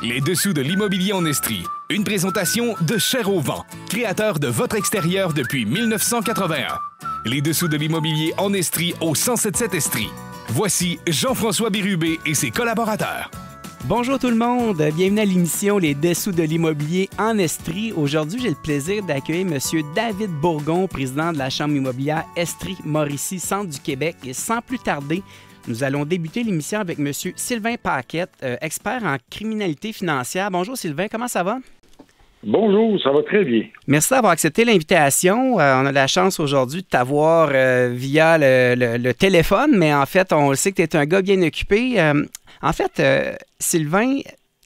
Les dessous de l'immobilier en Estrie. Une présentation de Cher au Vent, créateur de votre extérieur depuis 1981. Les dessous de l'immobilier en Estrie au 1077 Estrie. Voici Jean-François Bérubé et ses collaborateurs. Bonjour tout le monde, bienvenue à l'émission Les dessous de l'immobilier en Estrie. Aujourd'hui, j'ai le plaisir d'accueillir M. David Bourgon, président de la Chambre immobilière Estrie-Mauricie, Centre du Québec. Et sans plus tarder, nous allons débuter l'émission avec M. Sylvain Paquette, expert en criminalité financière. Bonjour Sylvain, comment ça va? Bonjour, ça va très bien. Merci d'avoir accepté l'invitation. On a la chance aujourd'hui de t'avoir via le téléphone, mais en fait, on le sait que tu es un gars bien occupé. En fait, Sylvain,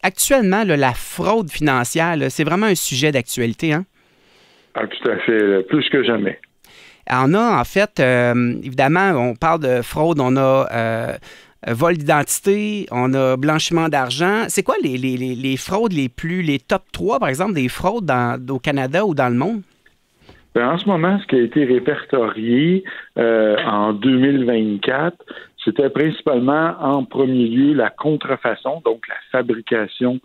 actuellement, là, la fraude financière, là, c'est vraiment un sujet d'actualité, hein? Ah, tout à fait, plus que jamais. On a, en fait, évidemment, on parle de fraude, on a vol d'identité, on a blanchiment d'argent. C'est quoi les fraudes les top 3, par exemple, des fraudes au Canada ou dans le monde? En ce moment, ce qui a été répertorié en 2024, c'était principalement, en premier lieu, la contrefaçon, donc la fabrication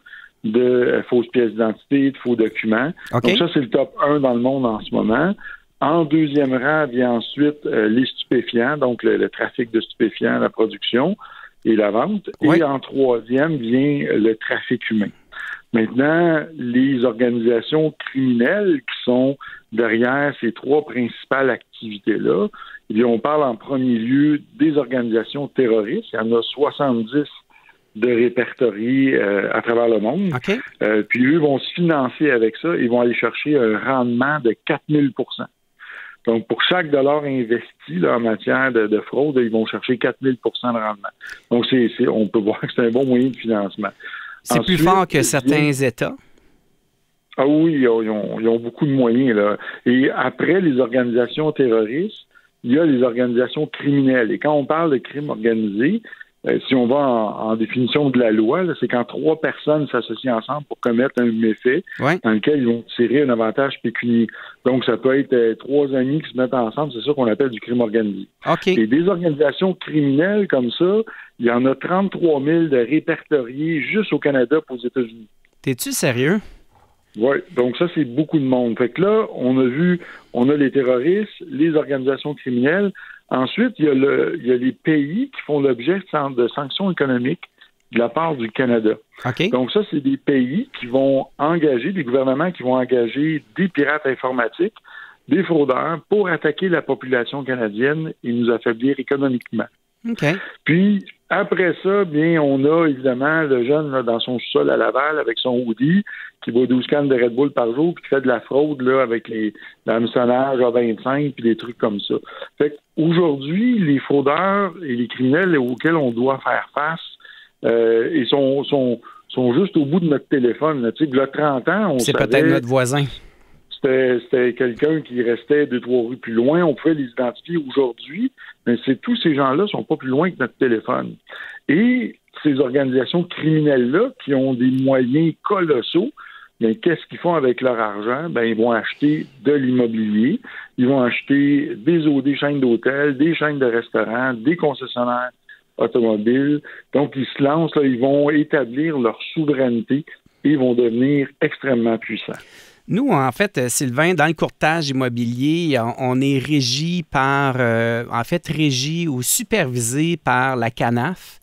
de fausses pièces d'identité, de faux documents. Okay. Donc ça, c'est le top 1 dans le monde en ce moment. En deuxième rang vient ensuite les stupéfiants, donc le trafic de stupéfiants, la production et la vente. Oui. Et en troisième vient le trafic humain. Maintenant, les organisations criminelles qui sont derrière ces trois principales activités-là, eh bien, on parle en premier lieu des organisations terroristes. Il y en a 70 de répertoriés à travers le monde. Okay. Puis eux vont se financer avec ça. Ils vont aller chercher un rendement de 4000 %. Donc, pour chaque dollar investi là, en matière de fraude, ils vont chercher 4000 % de rendement. Donc, on peut voir que c'est un bon moyen de financement. C'est ensuite, plus fort que certains États? Ah oui, ils ont beaucoup de moyens, là. Et après les organisations terroristes, il y a les organisations criminelles. Et quand on parle de crime organisé, si on va en définition de la loi, là, c'est quand trois personnes s'associent ensemble pour commettre un méfait dans lequel ils vont tirer un avantage pécuniaire. Donc, ça peut être trois amis qui se mettent ensemble, c'est ça qu'on appelle du crime organisé. Okay. Et des organisations criminelles comme ça, il y en a 33 000 de répertoriés juste au Canada pour aux États-Unis. T'es-tu sérieux? Oui, donc ça, c'est beaucoup de monde. Fait que là, on a les terroristes, les organisations criminelles. Ensuite, il y a les pays qui font l'objet de sanctions économiques de la part du Canada. Okay. Donc ça, c'est des pays qui vont engager, des gouvernements qui vont engager des pirates informatiques, des fraudeurs pour attaquer la population canadienne et nous affaiblir économiquement. Okay. Puis, après ça, bien, on a évidemment le jeune là, dans son sol à Laval avec son hoodie qui boit 12 cannes de Red Bull par jour puis qui fait de la fraude là, avec l'hameçonnage à 25 puis des trucs comme ça. Fait qu'aujourd'hui, les fraudeurs et les criminels auxquels on doit faire face, ils sont juste au bout de notre téléphone. Tu sais, il y a 30 ans, on c'est savait... peut-être notre voisin. C'était quelqu'un qui restait 2-3 rues plus loin. On pouvait les identifier aujourd'hui, mais tous ces gens-là sont pas plus loin que notre téléphone. Et ces organisations criminelles-là, qui ont des moyens colossaux, bien, qu'est-ce qu'ils font avec leur argent? Bien, ils vont acheter de l'immobilier, ils vont acheter des chaînes d'hôtels, des chaînes de restaurants, des concessionnaires automobiles. Donc, ils se lancent, là, ils vont établir leur souveraineté et ils vont devenir extrêmement puissants. Nous, en fait, Sylvain, dans le courtage immobilier, on est régi ou supervisé par la CANAF.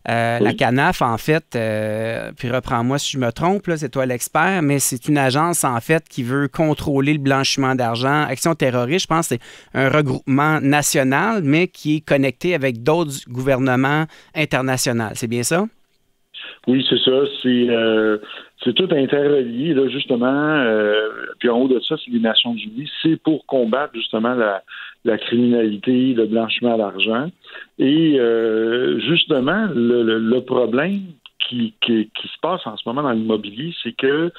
Oui. La CANAF, en fait, puis reprends-moi si je me trompe, là, c'est toi l'expert, mais c'est une agence, en fait, qui veut contrôler le blanchiment d'argent. Action terroriste, je pense que c'est un regroupement national, mais qui est connecté avec d'autres gouvernements internationaux. C'est bien ça? Oui, c'est ça. C'est tout interrelié, là, justement. Puis en haut de ça, c'est les Nations Unies. C'est pour combattre, justement, la criminalité, le blanchiment d'argent. Et justement, le problème qui se passe en ce moment dans l'immobilier, c'est que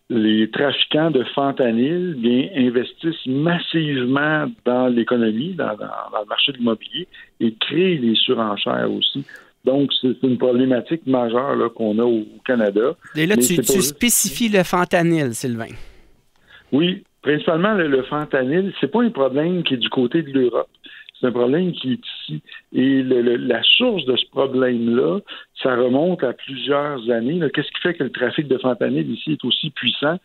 les trafiquants de fentanyl bien, investissent massivement dans l'économie, dans le marché de l'immobilier, et créent des surenchères aussi. Donc, c'est une problématique majeure là, qu'on a au Canada. Et là, tu spécifies le fentanyl, Sylvain. Oui, principalement le fentanyl, c'est pas un problème qui est du côté de l'Europe. C'est un problème qui est ici. Et la source de ce problème-là, ça remonte à plusieurs années. Là. Qu'est-ce qui fait que le trafic de fentanyl ici est aussi puissant?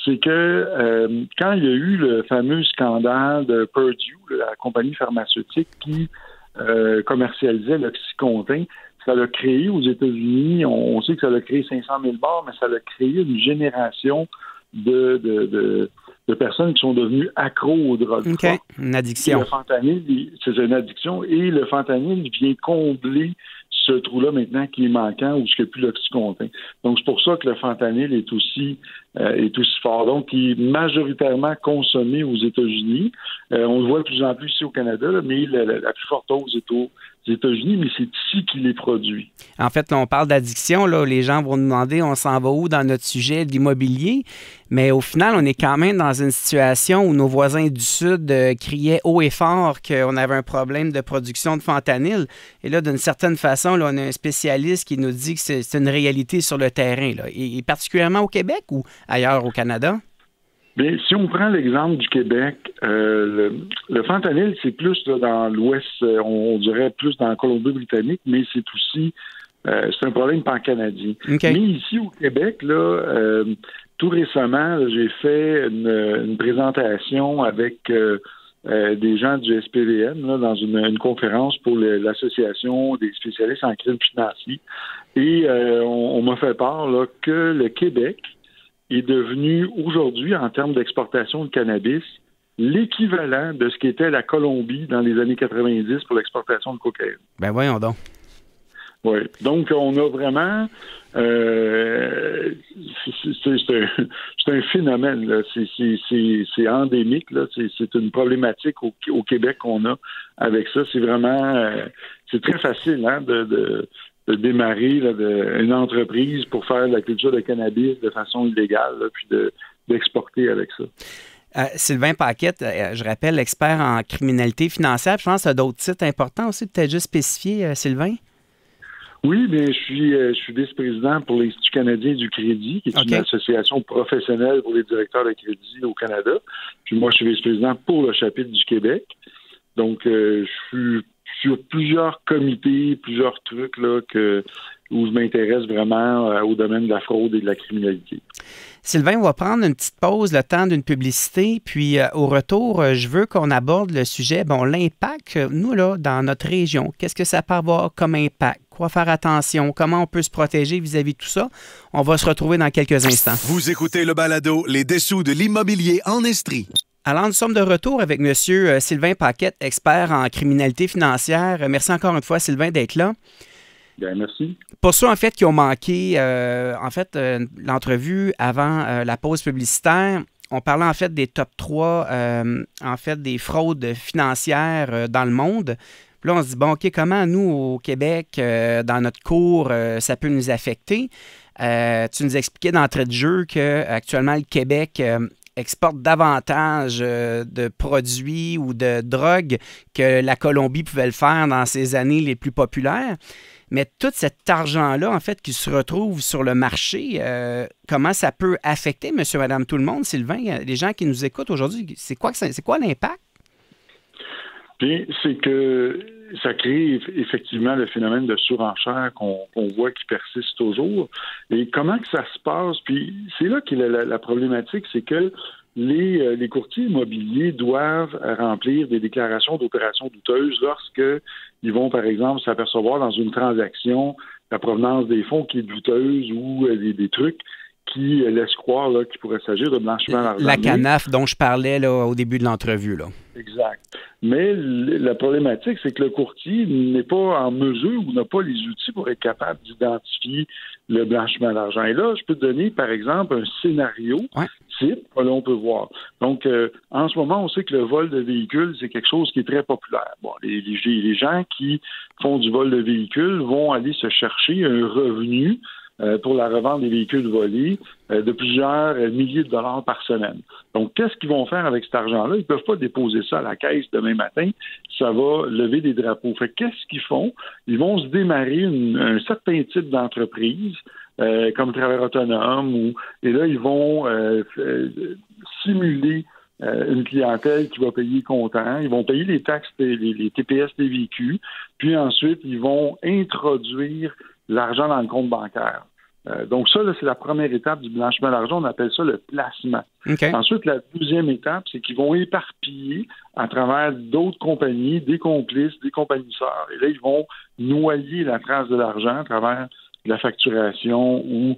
C'est que quand il y a eu le fameux scandale de Purdue, la compagnie pharmaceutique qui commercialisait l'Oxycontin, ça l'a créé aux États-Unis, on sait que ça a créé 500 000 morts, mais ça a créé une génération de personnes qui sont devenues accros aux drogues. OK, une addiction. Le fentanyl, c'est une addiction, et le fentanyl vient combler ce trou-là maintenant qui est manquant ou ce qu'il n'y a plus l'Oxycontin. Donc, c'est pour ça que le fentanyl est aussi fort. Donc, il est majoritairement consommé aux États-Unis. On le voit de plus en plus ici au Canada, là, mais la plus forte hausse est aux États-Unis, mais c'est ici qu'il est produit. En fait, là, on parle d'addiction. Là, les gens vont nous demander, on s'en va où dans notre sujet de l'immobilier? Mais au final, on est quand même dans une situation où nos voisins du Sud criaient haut et fort qu'on avait un problème de production de fentanyl. Et là, d'une certaine façon, là, on a un spécialiste qui nous dit que c'est une réalité sur le terrain, là. Et particulièrement au Québec ou ailleurs au Canada? Bien, si on prend l'exemple du Québec, le fentanyl, c'est plus là, dans l'ouest, on dirait plus dans la Colombie-Britannique, mais c'est aussi c'est un problème pan-canadien. Okay. Mais ici au Québec, là, tout récemment, là, j'ai fait une présentation avec des gens du SPVM là, dans une conférence pour l'Association des spécialistes en crime financier. Et on m'a fait part là, que le Québec est devenu aujourd'hui, en termes d'exportation de cannabis, l'équivalent de ce qu'était la Colombie dans les années 90 pour l'exportation de cocaïne. Ben voyons donc. Oui. Donc, on a vraiment... c'est un phénomène, là. C'est endémique, là. C'est une problématique au Québec qu'on a avec ça. C'est vraiment... c'est très facile, hein, de démarrer là, une entreprise pour faire de la culture de cannabis de façon illégale, là, puis d'exporter avec ça. Sylvain Paquette, je rappelle, expert en criminalité financière. Je pense que tu as d'autres titres importants aussi, peut-être juste spécifier, Sylvain? Oui, bien, je suis vice-président pour l'Institut canadien du crédit, qui est une association professionnelle pour les directeurs de crédit au Canada. Puis moi, je suis vice-président pour le chapitre du Québec. Donc, je suis sur plusieurs comités, plusieurs trucs là, où je m'intéresse vraiment au domaine de la fraude et de la criminalité. Sylvain, on va prendre une petite pause, le temps d'une publicité, puis au retour, je veux qu'on aborde le sujet, l'impact, nous, là, dans notre région, qu'est-ce que ça peut avoir comme impact? Quoi faire attention? Comment on peut se protéger vis-à-vis de tout ça? On va se retrouver dans quelques instants. Vous écoutez le balado Les dessous de l'immobilier en Estrie. Alors, nous sommes de retour avec M. Sylvain Paquette, expert en criminalité financière. Merci encore une fois, Sylvain, d'être là. Bien, merci. Pour ceux, en fait, qui ont manqué, l'entrevue avant la pause publicitaire, on parlait, en fait, des top 3, des fraudes financières dans le monde. Puis là, on se dit, OK, comment nous, au Québec, dans notre cours, ça peut nous affecter? Tu nous expliquais d'entrée de jeu qu'actuellement, le Québec exporte davantage de produits ou de drogues que la Colombie pouvait le faire dans ses années les plus populaires. Mais tout cet argent-là, en fait, qui se retrouve sur le marché, comment ça peut affecter monsieur, madame, tout le monde? Sylvain, les gens qui nous écoutent aujourd'hui, c'est quoi l'impact? Bien, c'est que ça crée effectivement le phénomène de surenchère qu'on voit qui persiste toujours. Et comment que ça se passe? Puis c'est là qu'est la problématique, c'est que les courtiers immobiliers doivent remplir des déclarations d'opérations douteuses lorsque ils vont, par exemple, s'apercevoir dans une transaction la provenance des fonds qui est douteuse ou des trucs qui laissent croire là, qu'il pourrait s'agir de blanchiment d'argent. La CANAF dont je parlais là, au début de l'entrevue. Là. Exact. Mais la problématique, c'est que le courtier n'est pas en mesure ou n'a pas les outils pour être capable d'identifier le blanchiment d'argent. Et là, je peux te donner, par exemple, un scénario type que l'on peut voir. Donc, en ce moment, on sait que le vol de véhicules, c'est quelque chose qui est très populaire. Bon, les gens qui font du vol de véhicules vont aller se chercher un revenu pour la revente des véhicules volés de plusieurs milliers de dollars par semaine. Donc, qu'est-ce qu'ils vont faire avec cet argent-là? Ils ne peuvent pas déposer ça à la caisse demain matin. Ça va lever des drapeaux. Fait qu'est-ce qu'ils font? Ils vont se démarrer un certain type d'entreprise comme travailleur autonome et là, ils vont simuler une clientèle qui va payer comptant. Ils vont payer les taxes, les TPS des véhicules, puis ensuite, ils vont introduire l'argent dans le compte bancaire. Donc ça, là, c'est la première étape du blanchiment d'argent. On appelle ça le placement. Okay. Ensuite, la deuxième étape, c'est qu'ils vont éparpiller à travers d'autres compagnies, des complices, des compagnies sœurs. Et là, ils vont noyer la trace de l'argent à travers de la facturation ou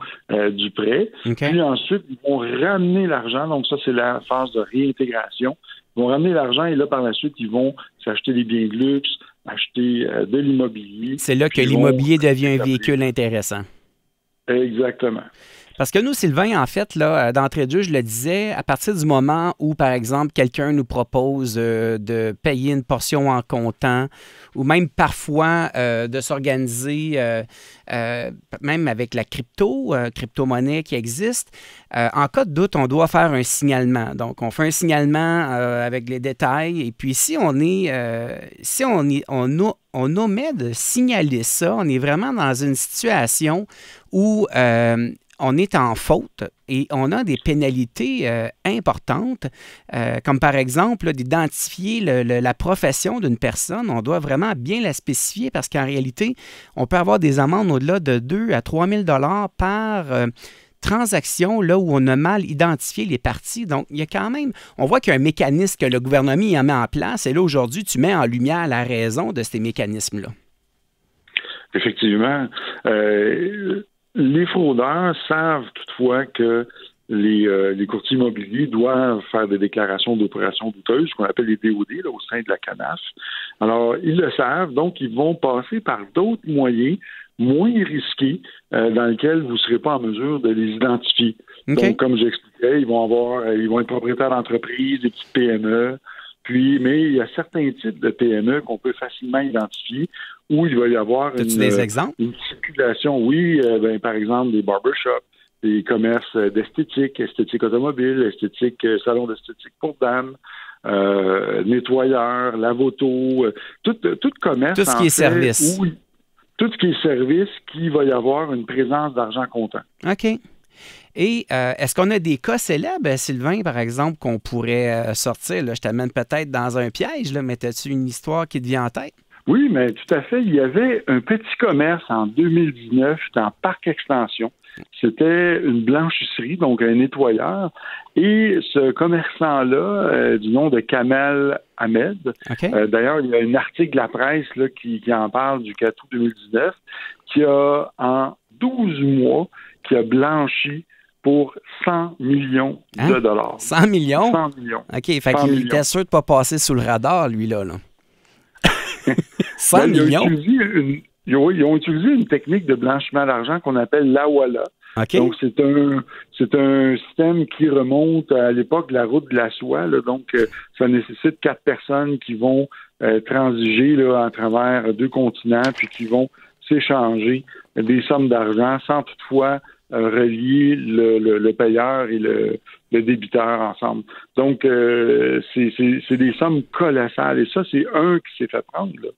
du prêt. Okay. Puis ensuite, ils vont ramener l'argent. Donc ça, c'est la phase de réintégration. Ils vont ramener l'argent et là, par la suite, ils vont s'acheter des biens de luxe, acheter de l'immobilier. C'est là que l'immobilier devient un véhicule intéressant. Exactement. Parce que nous, Sylvain, en fait, là, d'entrée de jeu, je le disais, à partir du moment où, par exemple, quelqu'un nous propose de payer une portion en comptant ou même parfois de s'organiser, même avec la crypto-monnaie qui existe, en cas de doute, on doit faire un signalement. Donc, on fait un signalement avec les détails et puis si on omet de signaler ça, on est vraiment dans une situation où on est en faute et on a des pénalités importantes, comme par exemple d'identifier la profession d'une personne. On doit vraiment bien la spécifier parce qu'en réalité, on peut avoir des amendes au-delà de 2 à 3 000 $ par transaction là où on a mal identifié les parties. Donc, il y a quand même, on voit qu'il y a un mécanisme que le gouvernement en met en place et là, aujourd'hui, tu mets en lumière la raison de ces mécanismes-là. Effectivement. Les fraudeurs savent toutefois que les courtiers immobiliers doivent faire des déclarations d'opérations douteuses, ce qu'on appelle les DOD là, au sein de la CANAF. Alors, ils le savent, donc ils vont passer par d'autres moyens moins risqués dans lesquels vous ne serez pas en mesure de les identifier. Okay. Donc, comme j'expliquais, ils vont être propriétaires d'entreprises, des petites PME, mais il y a certains types de PME qu'on peut facilement identifier où il va y avoir des exemples? Une circulation, oui, par exemple des barbershops, des commerces d'esthétique, esthétique automobile, salon d'esthétique pour dames, nettoyeurs, lave-auto, tout commerce. Tout ce qui est service. Tout ce qui est service qui va y avoir une présence d'argent comptant. OK. Et est-ce qu'on a des cas célèbres, Sylvain, par exemple, qu'on pourrait sortir? Là, je t'amène peut-être dans un piège, là, mais as-tu une histoire qui te vient en tête? Oui, mais tout à fait. Il y avait un petit commerce en 2019 dans Parc Extension. C'était une blanchisserie, donc un nettoyeur. Et ce commerçant-là, du nom de Kamel Ahmed, okay. D'ailleurs, il y a un article de la presse là, qui en parle du 4 août 2019, qui a, en 12 mois, qui a blanchi pour 100 millions de dollars. 100 millions? 100 millions. OK, fait qu'il était sûr de ne pas passer sous le radar, lui-là. Là. 100 millions? Ils ont utilisé une technique de blanchiment d'argent qu'on appelle l'AWALA. Okay. Donc, c'est un système qui remonte à l'époque de la route de la soie. Là, donc, ça nécessite 4 personnes qui vont transiger là, à travers 2 continents, puis qui vont s'échanger des sommes d'argent sans toutefois relier le payeur et le débiteur ensemble. Donc, c'est des sommes colossales. Et ça, c'est un qui s'est fait prendre, là.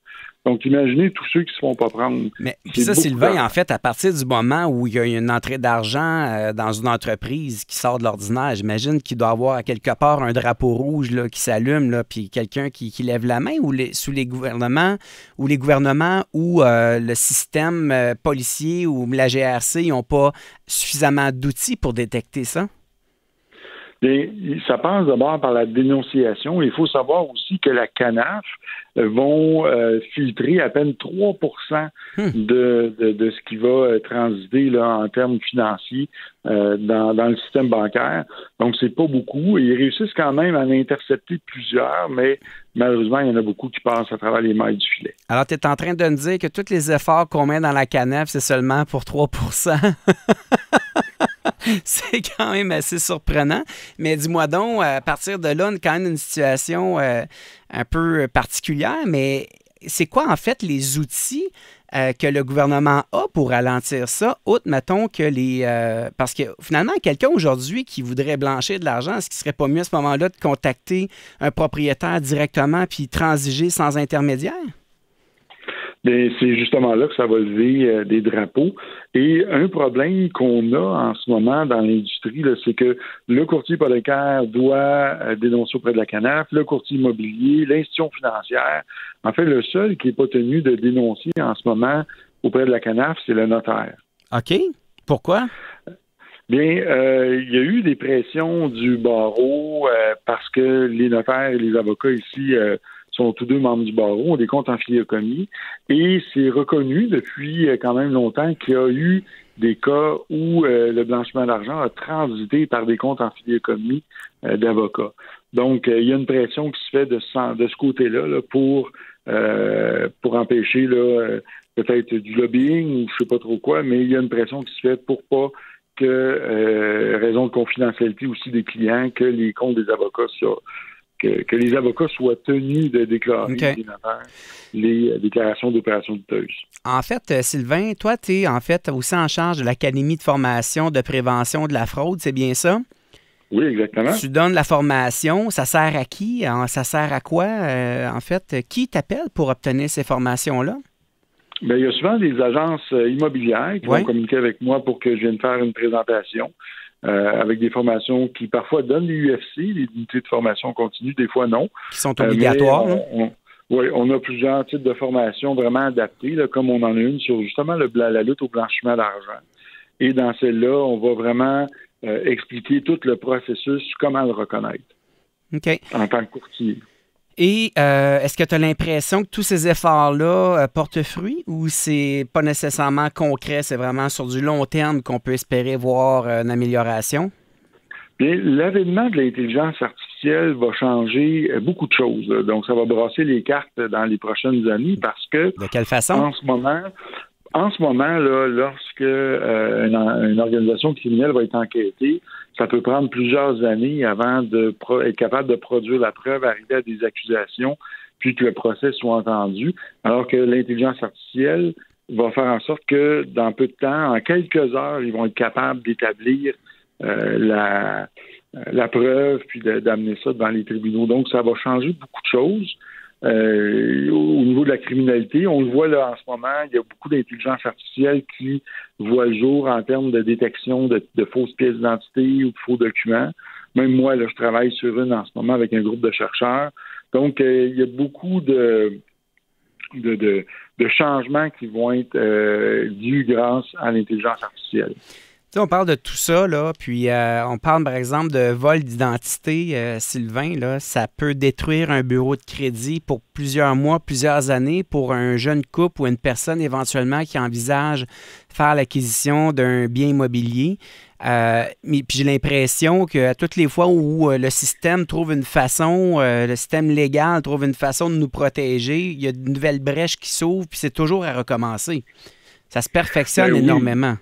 Donc, imaginez tous ceux qui ne se font pas prendre. Mais ça, Sylvain, en fait, à partir du moment où il y a une entrée d'argent dans une entreprise qui sort de l'ordinaire, j'imagine qu'il doit y avoir quelque part un drapeau rouge là, qui s'allume, là, puis quelqu'un qui lève la main ou sous les gouvernements ou le système policier ou la GRC n'ont pas suffisamment d'outils pour détecter ça? Bien, ça passe d'abord par la dénonciation. Il faut savoir aussi que la CANAF vont filtrer à peine 3 % de ce qui va transiter là, en termes financiers dans le système bancaire. Donc, c'est pas beaucoup. Et ils réussissent quand même à en intercepter plusieurs, mais malheureusement, il y en a beaucoup qui passent à travers les mailles du filet. Alors, tu es en train de me dire que tous les efforts qu'on met dans la CANAF, c'est seulement pour 3 %? C'est quand même assez surprenant. Mais dis-moi donc, à partir de là, on a quand même une situation un peu particulière. Mais c'est quoi, en fait, les outils que le gouvernement a pour ralentir ça, outre, mettons, que parce que, finalement, quelqu'un aujourd'hui qui voudrait blanchir de l'argent, est-ce qu'il ne serait pas mieux à ce moment-là de contacter un propriétaire directement puis transiger sans intermédiaire? Mais c'est justement là que ça va lever des drapeaux. Et un problème qu'on a en ce moment dans l'industrie, là, c'est que le courtier hypothécaire doit dénoncer auprès de la CANAF, le courtier immobilier, l'institution financière. En fait, le seul qui n'est pas tenu de dénoncer en ce moment auprès de la CANAF, c'est le notaire. OK. Pourquoi? Bien, il y a eu des pressions du barreau parce que les notaires et les avocats ici sont tous deux membres du barreau, ont des comptes en fideicommis, et c'est reconnu depuis quand même longtemps qu'il y a eu des cas où le blanchiment d'argent a transité par des comptes en fideicommis d'avocats. Donc, il y a une pression qui se fait de ce côté-là là, pour empêcher là, peut-être du lobbying ou je sais pas trop quoi, mais il y a une pression qui se fait pour pas que, raison de confidentialité aussi des clients, que les comptes des avocats que les avocats soient tenus de déclarer les déclarations d'opérations douteuses. En fait, Sylvain, toi, tu es en fait aussi en charge de l'Académie de formation de prévention de la fraude, c'est bien ça? Oui, exactement. Tu donnes la formation, ça sert à qui? Ça sert à quoi, en fait? Qui t'appelle pour obtenir ces formations-là? Bien, il y a souvent des agences immobilières qui vont communiquer avec moi pour que je vienne faire une présentation. Avec des formations qui parfois donnent les UFC, les unités de formation continue, des fois non. Qui sont obligatoires. Oui, on a plusieurs types de formations vraiment adaptées, là, comme on en a une sur justement la lutte au blanchiment d'argent. Et dans celle-là, on va vraiment expliquer tout le processus, comment le reconnaître en tant que courtier. Et est-ce que tu as l'impression que tous ces efforts-là portent fruit ou c'est pas nécessairement concret, c'est vraiment sur du long terme qu'on peut espérer voir une amélioration? Bien, l'avènement de l'intelligence artificielle va changer beaucoup de choses. Donc, ça va brasser les cartes dans les prochaines années parce que... De quelle façon? En ce moment, là, lorsque une organisation criminelle va être enquêtée, ça peut prendre plusieurs années avant d'être capable de produire la preuve, arriver à des accusations, puis que le procès soit entendu, alors que l'intelligence artificielle va faire en sorte que dans peu de temps, en quelques heures, ils vont être capables d'établir la preuve, puis d'amener ça devant les tribunaux. Donc, ça va changer beaucoup de choses. Au niveau de la criminalité, on le voit là en ce moment, il y a beaucoup d'intelligence artificielle qui voit le jour en termes de détection de fausses pièces d'identité ou de faux documents. Même moi, là, je travaille sur une en ce moment avec un groupe de chercheurs. Donc, il y a beaucoup de changements qui vont être dus grâce à l'intelligence artificielle. Tu sais, on parle de tout ça, là, puis on parle, par exemple, de vol d'identité, Sylvain, là, ça peut détruire un bureau de crédit pour plusieurs mois, plusieurs années pour un jeune couple ou une personne éventuellement qui envisage faire l'acquisition d'un bien immobilier. Mais puis j'ai l'impression qu'à toutes les fois où le système trouve une façon, le système légal trouve une façon de nous protéger, il y a de nouvelles brèches qui s'ouvrent, puis c'est toujours à recommencer. Ça se perfectionne énormément.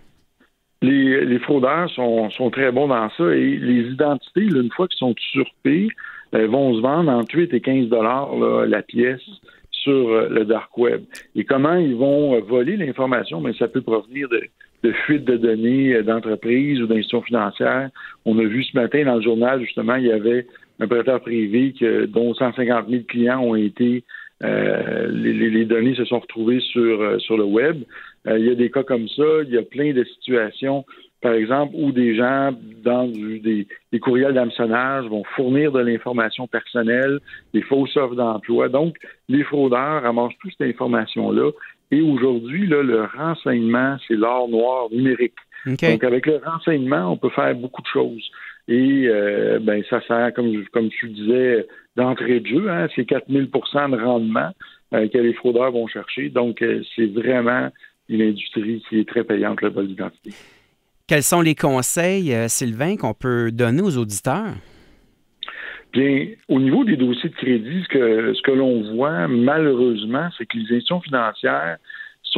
Les fraudeurs sont très bons dans ça et les identités, là, une fois qu'ils sont usurpées, vont se vendre entre 8 et 15 $ la pièce sur le dark web. Et comment ils vont voler l'information? Mais ça peut provenir de fuites de données d'entreprises ou d'institutions financières. On a vu ce matin dans le journal, justement, il y avait un prêteur privé dont 150 000 clients ont été... les données se sont retrouvées sur le web. Il y a des cas comme ça. Il y a plein de situations, par exemple, où des gens, dans des courriels d'hameçonnage, vont fournir de l'information personnelle, des fausses offres d'emploi. Donc, les fraudeurs ramassent toute cette information-là. Et aujourd'hui, là, le renseignement, c'est l'or noir numérique. Okay. Donc, avec le renseignement, on peut faire beaucoup de choses. Et ça sert, comme tu disais, d'entrée de jeu, hein, c'est 4000 % de rendement que les fraudeurs vont chercher. Donc, c'est vraiment une industrie qui est très payante, le vol d'identité. Quels sont les conseils, Sylvain, qu'on peut donner aux auditeurs? Bien, au niveau des dossiers de crédit, ce que l'on voit, malheureusement, c'est que les institutions financières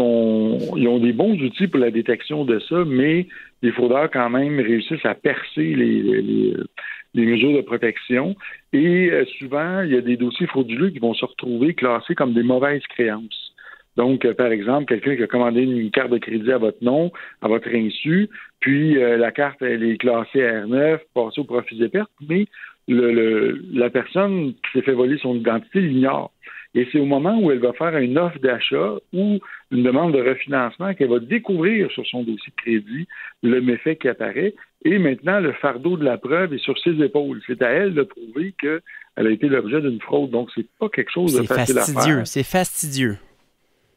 ils ont des bons outils pour la détection de ça, mais les fraudeurs, quand même, réussissent à percer les mesures de protection. Et souvent, il y a des dossiers frauduleux qui vont se retrouver classés comme des mauvaises créances. Donc, par exemple, quelqu'un qui a commandé une carte de crédit à votre nom, à votre insu, puis la carte, elle est classée R9, passée au profit des pertes, mais la personne qui s'est fait voler son identité l'ignore. Et c'est au moment où elle va faire une offre d'achat ou une demande de refinancement qu'elle va découvrir sur son dossier de crédit le méfait qui apparaît. Et maintenant, le fardeau de la preuve est sur ses épaules. C'est à elle de prouver qu'elle a été l'objet d'une fraude. Donc, c'est pas quelque chose de facile à faire. C'est fastidieux.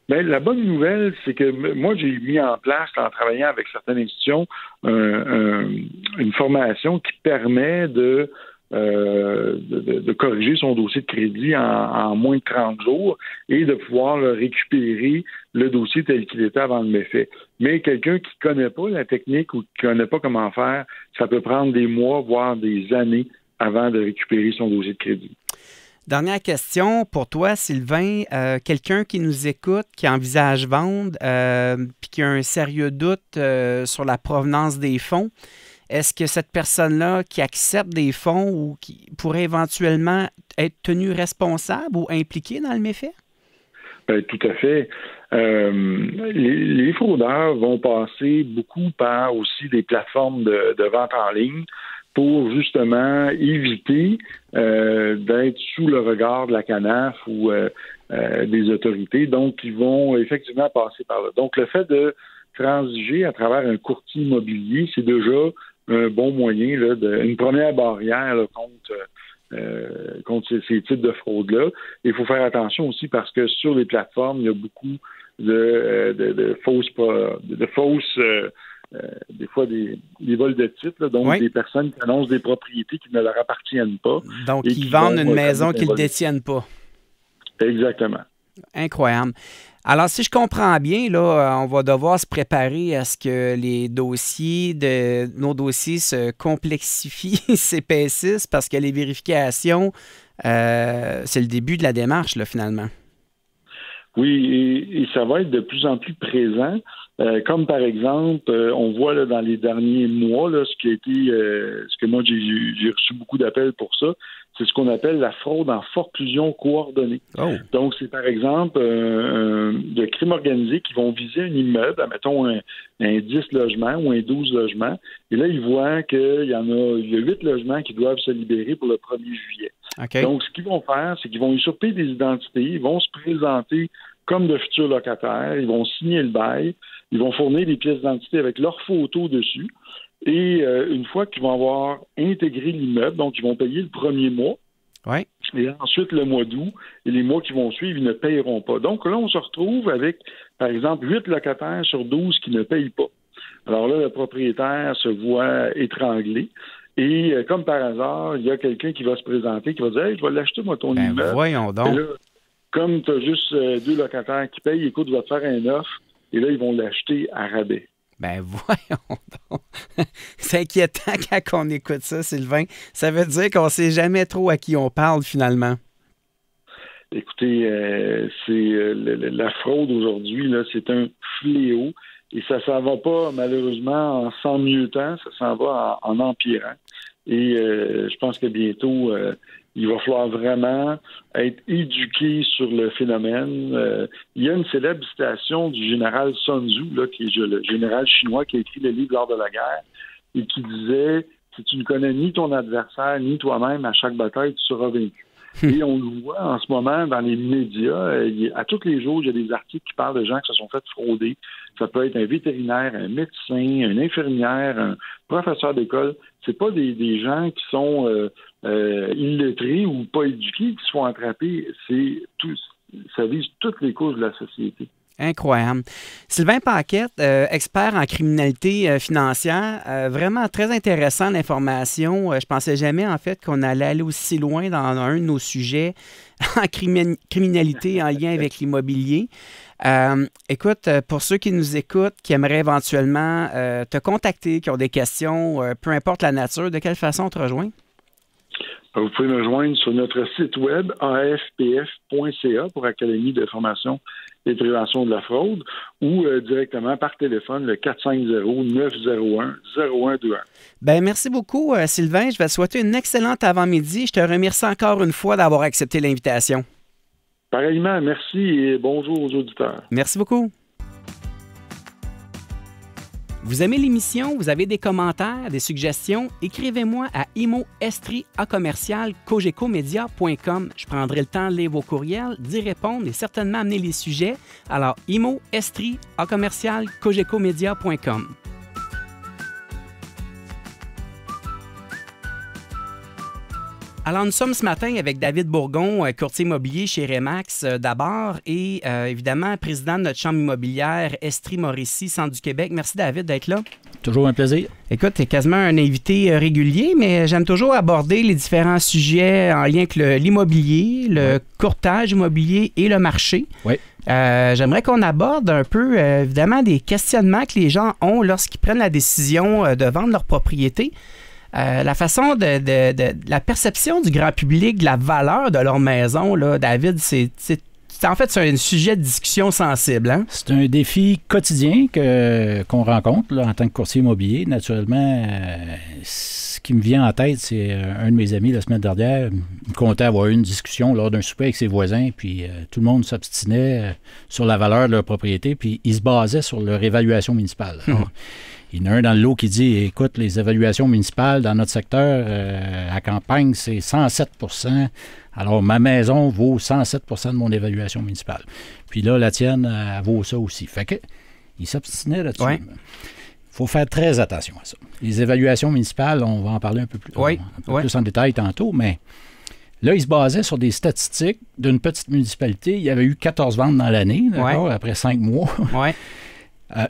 Bien, la bonne nouvelle, c'est que moi, j'ai mis en place, en travaillant avec certaines institutions, une formation qui permet de corriger son dossier de crédit en moins de 30 jours et de pouvoir récupérer le dossier tel qu'il était avant le méfait. Mais quelqu'un qui ne connaît pas la technique ou qui ne connaît pas comment faire, ça peut prendre des mois, voire des années avant de récupérer son dossier de crédit. Dernière question pour toi, Sylvain. Quelqu'un qui nous écoute, qui envisage vendre, puis qui a un sérieux doute sur la provenance des fonds, est-ce que cette personne-là qui accepte des fonds ou qui pourrait éventuellement être tenue responsable ou impliquée dans le méfait? Bien, tout à fait. Les fraudeurs vont passer beaucoup par aussi des plateformes de vente en ligne pour justement éviter d'être sous le regard de la CANAF ou des autorités. Donc, ils vont effectivement passer par là. Donc, le fait de transiger à travers un courtier immobilier, c'est déjà un bon moyen, là, une première barrière là, contre ces types de fraudes-là. Il faut faire attention aussi parce que sur les plateformes, il y a beaucoup de fausses des fois des vols de titres, là, donc des personnes qui annoncent des propriétés qui ne leur appartiennent pas. Donc, ils vendent une maison qu'ils ne détiennent pas. Exactement. Incroyable. Alors, si je comprends bien, là, on va devoir se préparer à ce que nos dossiers se complexifient, s'épaississent, parce que les vérifications, c'est le début de la démarche, là, finalement. Oui, et ça va être de plus en plus présent. Comme par exemple, on voit là, dans les derniers mois, là, ce que moi j'ai reçu beaucoup d'appels pour ça, c'est ce qu'on appelle la fraude en forclusion coordonnée. Oh. Donc, c'est par exemple de crimes organisés qui vont viser un immeuble, admettons un 10 logements ou un 12 logements, et là, ils voient qu'il y a 8 logements qui doivent se libérer pour le 1er juillet. Okay. Donc, ce qu'ils vont faire, c'est qu'ils vont usurper des identités, ils vont se présenter comme de futurs locataires, ils vont signer le bail, ils vont fournir des pièces d'identité avec leurs photos dessus, et une fois qu'ils vont avoir intégré l'immeuble, donc ils vont payer le premier mois, et ensuite le mois d'août, et les mois qui vont suivre, ils ne payeront pas. Donc là, on se retrouve avec, par exemple, 8 locataires sur 12 qui ne payent pas. Alors là, le propriétaire se voit étranglé. Et comme par hasard, il y a quelqu'un qui va se présenter, qui va dire « Hey, je vais l'acheter, moi, ton immeuble. » Voyons donc. Et là, comme tu as juste 2 locataires qui payent, écoute, je vais te faire un offre, et là, ils vont l'acheter à rabais. Ben voyons donc. C'est inquiétant quand on écoute ça, Sylvain. Ça veut dire qu'on ne sait jamais trop à qui on parle, finalement. Écoutez, la fraude aujourd'hui, là, c'est un fléau. Et ça s'en va pas, malheureusement, en s'emmieutant, ça s'en va en empirant. Et je pense que bientôt, il va falloir vraiment être éduqué sur le phénomène. Il y a une célèbre citation du général Sun Tzu, là, qui est le général chinois qui a écrit le livre L'art de la guerre, et qui disait « Si tu ne connais ni ton adversaire, ni toi-même, à chaque bataille, tu seras vaincu. » Et on le voit en ce moment dans les médias. À tous les jours, il y a des articles qui parlent de gens qui se sont fait frauder. Ça peut être un vétérinaire, un médecin, une infirmière, un professeur d'école. C'est pas des gens qui sont illettrés ou pas éduqués qui se font attraper. Ça vise toutes les couches de la société. Incroyable. Sylvain Paquette, expert en criminalité financière, vraiment très intéressant l'information. Je pensais jamais en fait qu'on allait aller aussi loin dans un de nos sujets en criminalité en lien avec l'immobilier. Écoute, pour ceux qui nous écoutent, qui aimeraient éventuellement te contacter, qui ont des questions, peu importe la nature, de quelle façon on te rejoint? Vous pouvez me joindre sur notre site web afpf.ca pour Académie de formation et prévention de la fraude ou directement par téléphone le 450-901-0121. Bien, merci beaucoup, Sylvain. Je vais te souhaiter une excellente avant-midi. Je te remercie encore une fois d'avoir accepté l'invitation. Pareillement, merci et bonjour aux auditeurs. Merci beaucoup. Vous aimez l'émission? Vous avez des commentaires, des suggestions? Écrivez-moi à imo.estri@cogecomedia.com. Je prendrai le temps de lire vos courriels, d'y répondre et certainement amener les sujets. Alors, imo.estri@cogecomedia.com. Alors, nous sommes ce matin avec David Bourgon, courtier immobilier chez Remax d'abord et évidemment président de notre chambre immobilière Estrie-Mauricie, Centre du Québec. Merci David d'être là. Toujours un plaisir. Écoute, tu es quasiment un invité régulier, mais j'aime toujours aborder les différents sujets en lien avec l'immobilier, le courtage immobilier et le marché. Oui. J'aimerais qu'on aborde un peu, évidemment, des questionnements que les gens ont lorsqu'ils prennent la décision de vendre leur propriété. La façon de la perception du grand public de la valeur de leur maison, là, David, c'est en fait c'est un sujet de discussion sensible. Hein? C'est un défi quotidien qu'on rencontre là, en tant que courtier immobilier. Naturellement, ce qui me vient en tête, c'est un de mes amis la semaine dernière me contait avoir eu une discussion lors d'un souper avec ses voisins, puis tout le monde s'obstinait sur la valeur de leur propriété, puis ils se basaient sur leur évaluation municipale. Alors, il y en a un dans le lot qui dit, écoute, les évaluations municipales dans notre secteur à campagne, c'est 107 %. Alors, ma maison vaut 107 % de mon évaluation municipale. Puis là, la tienne, elle vaut ça aussi. Fait que, il s'obstinait là-dessus. Il faut faire très attention à ça. Les évaluations municipales, on va en parler un peu plus, plus en détail tantôt, mais là, il se basait sur des statistiques d'une petite municipalité. Il y avait eu 14 ventes dans l'année, d'accord, après 5 mois.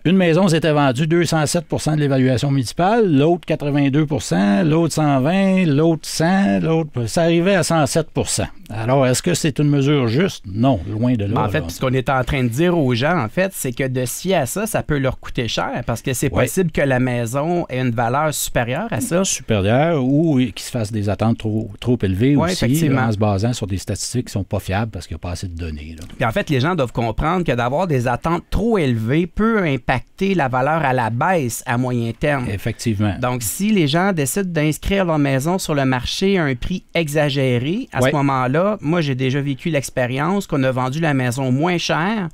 Une maison s'était vendue 207 % de l'évaluation municipale, l'autre 82 %, l'autre 120 %, l'autre 100 %, l'autre... Ça arrivait à 107 %. Alors, est-ce que c'est une mesure juste? Non, loin de là. En fait, ce qu'on est en train de dire aux gens, en fait, c'est que de se fier à ça, ça peut leur coûter cher parce que c'est possible que la maison ait une valeur supérieure à ça. Supérieure ou qu'ils se fassent des attentes trop élevées aussi, en se basant sur des statistiques qui ne sont pas fiables parce qu'il n'y a pas assez de données. Là. Puis en fait, les gens doivent comprendre que d'avoir des attentes trop élevées peut impacter la valeur à la baisse à moyen terme. Effectivement. Donc, si les gens décident d'inscrire leur maison sur le marché à un prix exagéré, à ce moment-là, moi, j'ai déjà vécu l'expérience qu'on a vendu la maison moins cher.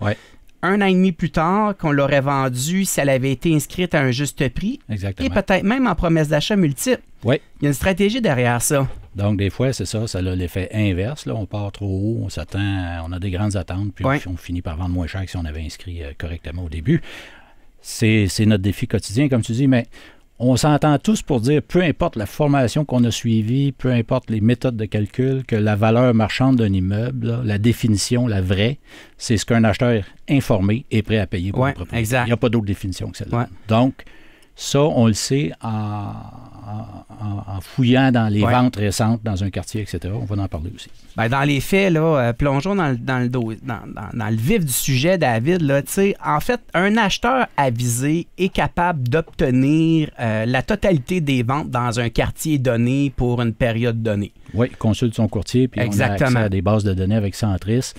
Un an et demi plus tard, qu'on l'aurait vendue si elle avait été inscrite à un juste prix. Exactement. Et peut-être même en promesse d'achat multiple. Il y a une stratégie derrière ça. Donc, des fois, c'est ça a l'effet inverse. Là. On part trop haut, on s'attend, on a des grandes attentes, puis on finit par vendre moins cher que si on avait inscrit correctement au début. C'est notre défi quotidien, comme tu dis, mais on s'entend tous pour dire, peu importe la formation qu'on a suivie, peu importe les méthodes de calcul, que la valeur marchande d'un immeuble, là, la définition, la vraie, c'est ce qu'un acheteur informé est prêt à payer pour une propriété. Exact. Il n'y a pas d'autre définition que celle-là. Donc, ça, on le sait en fouillant dans les ventes récentes dans un quartier, etc. On va en parler aussi. Bien, dans les faits, là, plongeons dans le vif du sujet, David. Là, en fait, un acheteur avisé est capable d'obtenir la totalité des ventes dans un quartier donné pour une période donnée. Oui, il consulte son courtier, puis on a accès à des bases de données avec Centris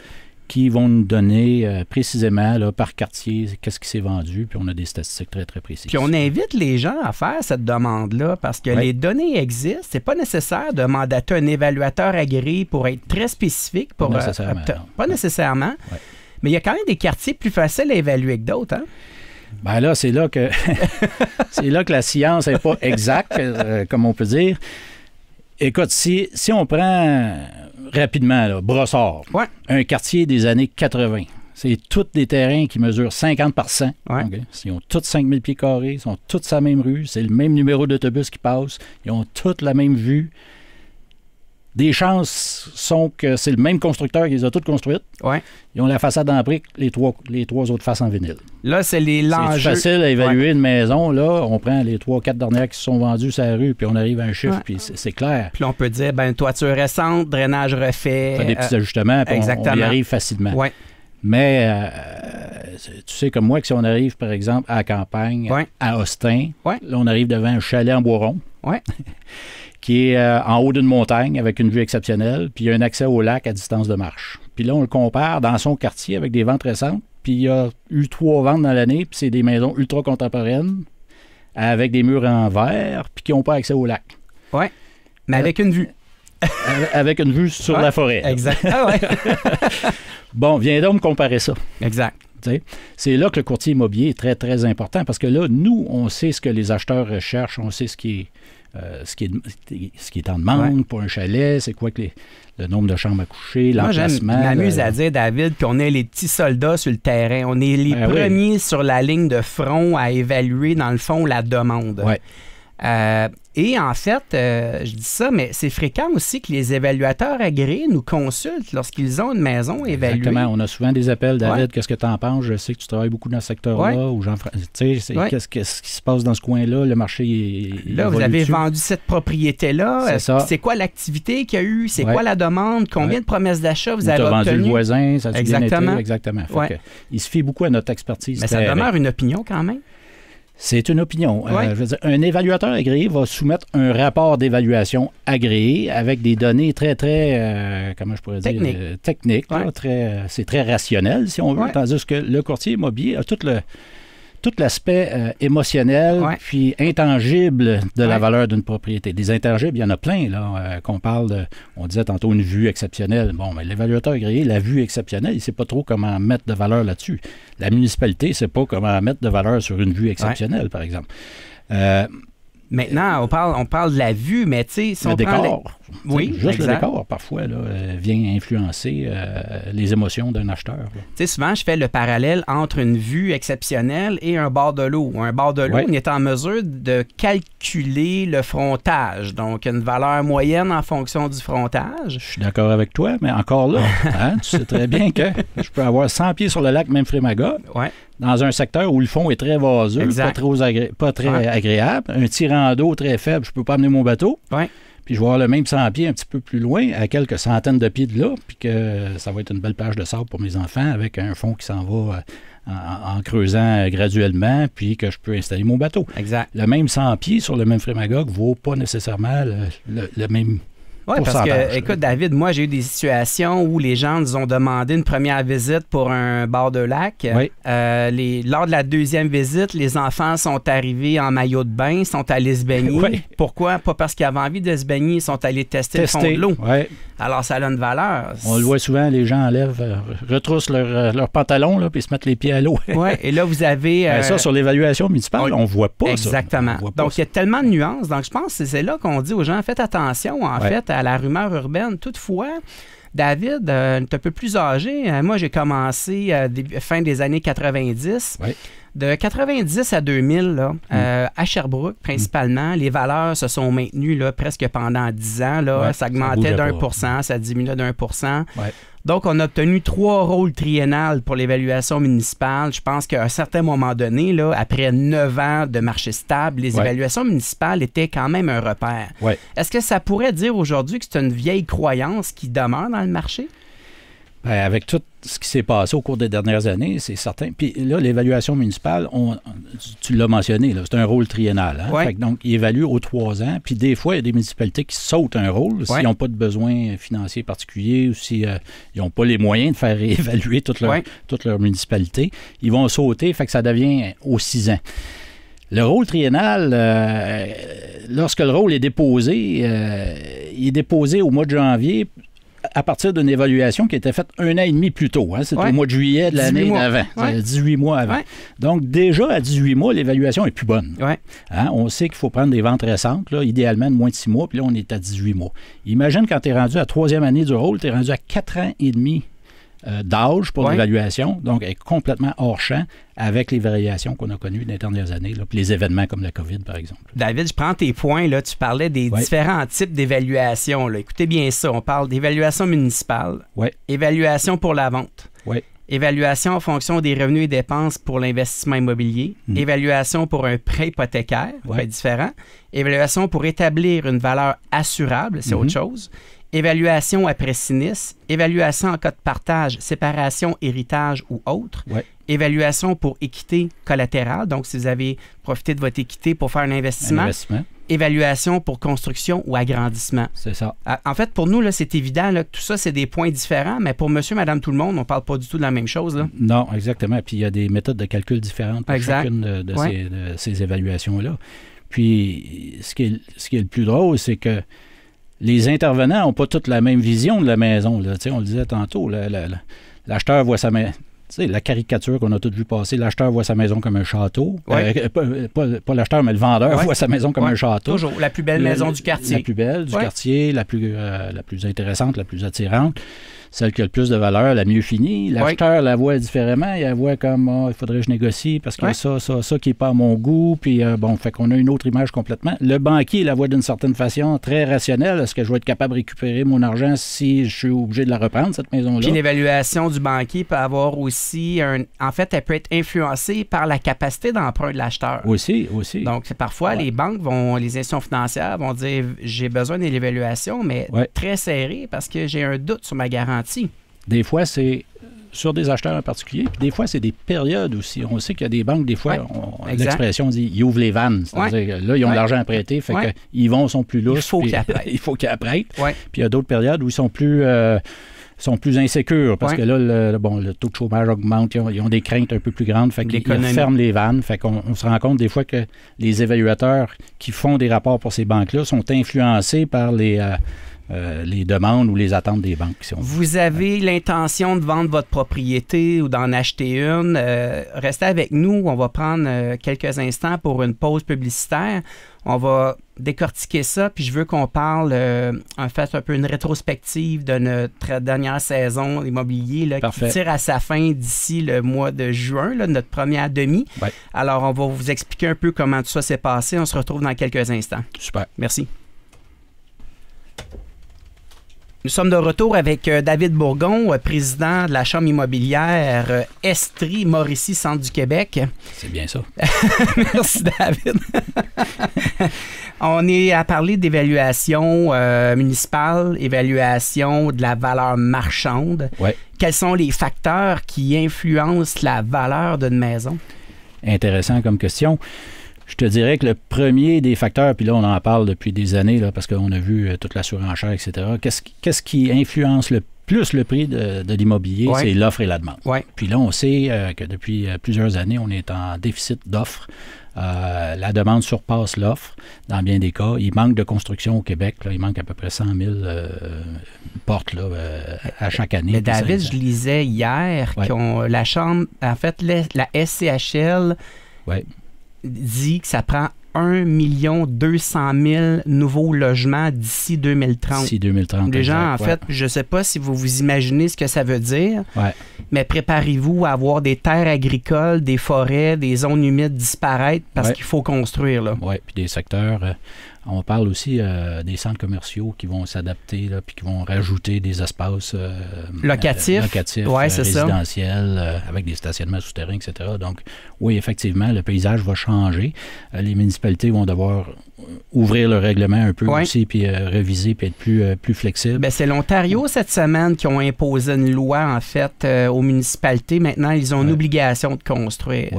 qui vont nous donner précisément là, par quartier qu'est-ce qui s'est vendu, puis on a des statistiques très, très précises. Puis on invite les gens à faire cette demande-là parce que les données existent. C'est pas nécessaire de mandater un évaluateur agréé pour être très spécifique. Pas nécessairement. Mais il y a quand même des quartiers plus faciles à évaluer que d'autres, hein? Bien là, c'est là que la science n'est pas exacte, comme on peut dire. Écoute, si on prend rapidement, là, Brossard, un quartier des années 80, c'est tous des terrains qui mesurent 50 par 100. Okay? Ils ont tous 5000 pieds carrés, ils sont tous sur la même rue, c'est le même numéro d'autobus qui passe, ils ont toutes la même vue. Des chances sont que c'est le même constructeur qui les a toutes construites. Ils ont la façade en brique, les trois autres faces en vinyle. Là, c'est l'enjeu. C'est facile à évaluer une maison. Là, on prend les 3-4 dernières qui se sont vendues sur la rue, puis on arrive à un chiffre, puis c'est clair. Puis là, on peut dire, toiture récente, drainage refait. Fait des petits ajustements, puis on y arrive facilement. Mais tu sais comme moi que si on arrive, par exemple, à la campagne, à Austin, là, on arrive devant un chalet en bois rond. Qui est en haut d'une montagne avec une vue exceptionnelle, puis il y a un accès au lac à distance de marche. Puis là, on le compare dans son quartier avec des ventes récentes, puis il y a eu 3 ventes dans l'année, puis c'est des maisons ultra contemporaines avec des murs en verre, puis qui n'ont pas accès au lac. Mais avec une vue. Avec une vue sur la forêt. Exact. Bon, viens donc me comparer ça. Exact. C'est là que le courtier immobilier est très, très important parce que là, nous, on sait ce que les acheteurs recherchent, on sait ce qui est en demande pour un chalet, c'est quoi que le nombre de chambres à coucher, l'emplacement. Moi, je m'amuse à dire, David, qu'on est les petits soldats sur le terrain. On est les premiers sur la ligne de front à évaluer, dans le fond, la demande. Ouais. Et en fait, je dis ça, mais c'est fréquent aussi que les évaluateurs agréés nous consultent lorsqu'ils ont une maison évaluée. Exactement. On a souvent des appels, David, qu'est-ce que tu en penses? Je sais que tu travailles beaucoup dans ce secteur-là. Ou qu'est-ce qui se passe dans ce coin-là? Le marché est là, vous avez vendu cette propriété-là. C'est ça. C'est quoi l'activité qu'il y a eu? C'est quoi la demande? Combien de promesses d'achat vous avez obtenues? vendu le voisin, ça a bien été. Exactement. Il se fie beaucoup à notre expertise. Mais ça demeure une opinion quand même. C'est une opinion. Je veux dire, un évaluateur agréé va soumettre un rapport d'évaluation agréé avec des données très, très, comment je pourrais dire, techniques. C'est très rationnel, si on veut. Tandis que le courtier immobilier a tout l'aspect émotionnel puis intangible de la valeur d'une propriété. Des intangibles, il y en a plein, là, qu'on parle de, on disait tantôt une vue exceptionnelle. Bon, mais l'évaluateur agréé, la vue exceptionnelle, il ne sait pas trop comment mettre de valeur là-dessus. La municipalité ne sait pas comment mettre de valeur sur une vue exceptionnelle, par exemple. Maintenant, on parle de la vue, mais tu sais, si on prend... décor. Oui, juste le décor, parfois, là, vient influencer les émotions d'un acheteur. Tu sais, souvent, je fais le parallèle entre une vue exceptionnelle et un bord de l'eau. Un bord de l'eau, on est en mesure de calculer le frontage, donc une valeur moyenne en fonction du frontage. Je suis d'accord avec toi, mais encore là, tu sais très bien que je peux avoir 100 pieds sur le lac Memphremagog, dans un secteur où le fond est très vaseux, pas très agréable, un tirant d'eau très faible, je ne peux pas amener mon bateau. Puis je vais avoir le même 100 pieds un petit peu plus loin, à quelques centaines de pieds de là, puis que ça va être une belle plage de sable pour mes enfants avec un fond qui s'en va en creusant graduellement, puis que je peux installer mon bateau. Exact. Le même 100 pieds sur le Memphremagog ne vaut pas nécessairement le même... Oui, parce que, écoute, David, moi, j'ai eu des situations où les gens nous ont demandé une première visite pour un bord de lac. Lors de la deuxième visite, les enfants sont arrivés en maillot de bain, sont allés se baigner. Pourquoi? Pas parce qu'ils avaient envie de se baigner, ils sont allés tester le fond de l'eau. Alors, ça a une valeur. On le voit souvent, les gens retroussent leur pantalon, là, puis se mettent les pieds à l'eau. Et là, vous avez... ça, sur l'évaluation municipale, on ne voit pas exactement. ça. Donc, il y a tellement de nuances. Donc, je pense que c'est là qu'on dit aux gens, faites attention, en fait, à la rumeur urbaine. Toutefois, David, un peu plus âgé, moi, j'ai commencé fin des années 90. De 90 à 2000, là, à Sherbrooke, principalement, les valeurs se sont maintenues là, presque pendant 10 ans. Là, ça augmentait d'1%, ça diminuait d'1%. Donc, on a obtenu 3 rôles triennales pour l'évaluation municipale. Je pense qu'à un certain moment donné, là, après 9 ans de marché stable, les évaluations municipales étaient quand même un repère. Est-ce que ça pourrait dire aujourd'hui que c'est une vieille croyance qui demeure dans le marché? Bien, avec tout ce qui s'est passé au cours des dernières années, c'est certain. Puis là, l'évaluation municipale, tu l'as mentionné, c'est un rôle triennal. Fait que donc, il évalue aux 3 ans. Puis des fois, il y a des municipalités qui sautent un rôle s'ils n'ont pas de besoin financier particulier ou s'ils n'ont pas les moyens de faire réévaluer toute leur municipalité. Ils vont sauter, fait que ça devient aux 6 ans. Le rôle triennal, lorsque le rôle est déposé, il est déposé au mois de janvier à partir d'une évaluation qui était faite 1 an et demi plus tôt. C'est au mois de juillet de l'année d'avant. 18 mois avant. Donc, déjà, à 18 mois, l'évaluation est plus bonne. On sait qu'il faut prendre des ventes récentes, là, idéalement de moins de 6 mois, puis là, on est à 18 mois. Imagine quand tu es rendu à la 3e année du rôle, tu es rendu à 4 ans et demi d'âge pour l'évaluation, donc elle est complètement hors champ avec les variations qu'on a connues dans les dernières années, là, puis les événements comme la COVID, par exemple. David, je prends tes points, là, tu parlais des différents types d'évaluation. Là. Écoutez bien ça, on parle d'évaluation municipale, évaluation pour la vente, évaluation en fonction des revenus et dépenses pour l'investissement immobilier, évaluation pour un prêt hypothécaire, c'est différent, évaluation pour établir une valeur assurable, c'est autre chose, évaluation après sinistre, évaluation en cas de partage, séparation, héritage ou autre, évaluation pour équité collatérale, donc si vous avez profité de votre équité pour faire un investissement. Évaluation pour construction ou agrandissement. C'est ça. En fait, pour nous, là, c'est évident là, que tout ça, c'est des points différents, mais pour monsieur, madame, tout le monde, on ne parle pas du tout de la même chose. Là. Non, exactement. Puis il y a des méthodes de calcul différentes pour chacune de ces évaluations-là. Puis ce qui est le plus drôle, c'est que les intervenants n'ont pas toutes la même vision de la maison. Là. On le disait tantôt, l'acheteur voit sa maison. sais, la caricature qu'on a toutes vu passer, l'acheteur voit sa maison comme un château. Pas l'acheteur, mais le vendeur voit sa maison comme un château. Toujours la plus belle maison du quartier. La plus belle du quartier, la plus intéressante, la plus attirante. Celle qui a le plus de valeur, la mieux finie. L'acheteur la voit différemment. Il la voit comme, il faudrait que je négocie parce qu'il y a ça qui n'est pas à mon goût. Puis, fait qu'on a une autre image complètement. Le banquier la voit d'une certaine façon très rationnelle. Est-ce que je vais être capable de récupérer mon argent si je suis obligé de la reprendre, cette maison-là? Puis l'évaluation du banquier peut avoir aussi en fait, elle peut être influencée par la capacité d'emprunt de l'acheteur. Aussi. Donc, parfois, les banques les institutions financières vont dire, j'ai besoin de l'évaluation, mais très serré parce que j'ai un doute sur ma garantie. Des fois, c'est sur des acheteurs en particulier, puis des fois, c'est des périodes aussi. On sait qu'il y a des banques, des fois, l'expression dit « ils ouvrent les vannes ». C'est-à-dire là, ils ont de l'argent à prêter, fait qu'ils sont plus lousses. Il faut qu'ils apprêtent. Puis il y a d'autres périodes où ils sont plus insécures, parce que là, le taux de chômage augmente, ils ont des craintes un peu plus grandes, fait qu'ils ferment les vannes. Fait qu'on se rend compte des fois que les évaluateurs qui font des rapports pour ces banques-là sont influencés par les demandes ou les attentes des banques. Vous avez l'intention de vendre votre propriété ou d'en acheter une, restez avec nous. On va prendre quelques instants pour une pause publicitaire. On va décortiquer ça, puis je veux qu'on parle, en fait, un peu une rétrospective de notre dernière saison immobilier là, qui tire à sa fin d'ici le mois de juin, là, notre première demi. Alors, on va vous expliquer un peu comment tout ça s'est passé. On se retrouve dans quelques instants. Super. Merci. Nous sommes de retour avec David Bourgon, président de la Chambre immobilière Estrie Mauricie Centre du Québec. C'est bien ça. Merci, David. On est à parler d'évaluation municipale, évaluation de la valeur marchande. Quels sont les facteurs qui influencent la valeur d'une maison? Intéressant comme question. Je te dirais que le premier des facteurs, puis là, on en parle depuis des années, là, parce qu'on a vu toute la surenchère, etc. Qu'est-ce qui influence le plus le prix de l'immobilier? C'est l'offre et la demande. Puis là, on sait que depuis plusieurs années, on est en déficit d'offres. La demande surpasse l'offre dans bien des cas. Il manque de construction au Québec. Là, il manque à peu près 100 000 portes là, à chaque année. Mais David, je lisais hier que la Chambre, en fait, la SCHL dit que ça prend 1 200 000 nouveaux logements d'ici 2030. D'ici 2030. Les gens, en fait, je ne sais pas si vous vous imaginez ce que ça veut dire, mais préparez-vous à avoir des terres agricoles, des forêts, des zones humides disparaître parce qu'il faut construire. Oui, puis des secteurs... on parle aussi des centres commerciaux qui vont s'adapter puis qui vont rajouter des espaces locatifs résidentiels avec des stationnements souterrains, etc. Donc, oui, effectivement, le paysage va changer. Les municipalités vont devoir ouvrir le règlement un peu aussi, puis réviser, puis être plus flexible. Bien, c'est l'Ontario cette semaine qui ont imposé une loi, en fait, aux municipalités. Maintenant, ils ont une obligation de construire.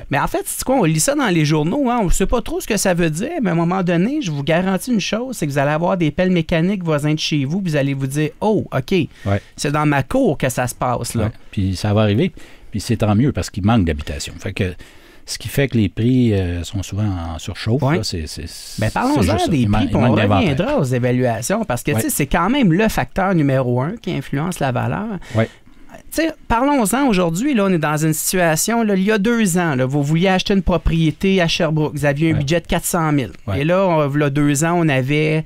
Mais en fait, c'est quoi? On lit ça dans les journaux. On ne sait pas trop ce que ça veut dire, mais à un moment donné, je vous garantis une chose, c'est que vous allez avoir des pelles mécaniques voisins de chez vous, vous allez vous dire, oh, OK, c'est dans ma cour que ça se passe. Là. Puis ça va arriver, puis c'est tant mieux parce qu'il manque d'habitation. Fait que ce qui fait que les prix sont souvent en surchauffe. Là, parlons-en des prix, puis on reviendra aux évaluations, parce que c'est quand même le facteur numéro 1 qui influence la valeur. Parlons-en aujourd'hui. Là, on est dans une situation, là, il y a 2 ans, là, vous vouliez acheter une propriété à Sherbrooke. Vous aviez un budget de 400 000. Et là, il y a 2 ans, on avait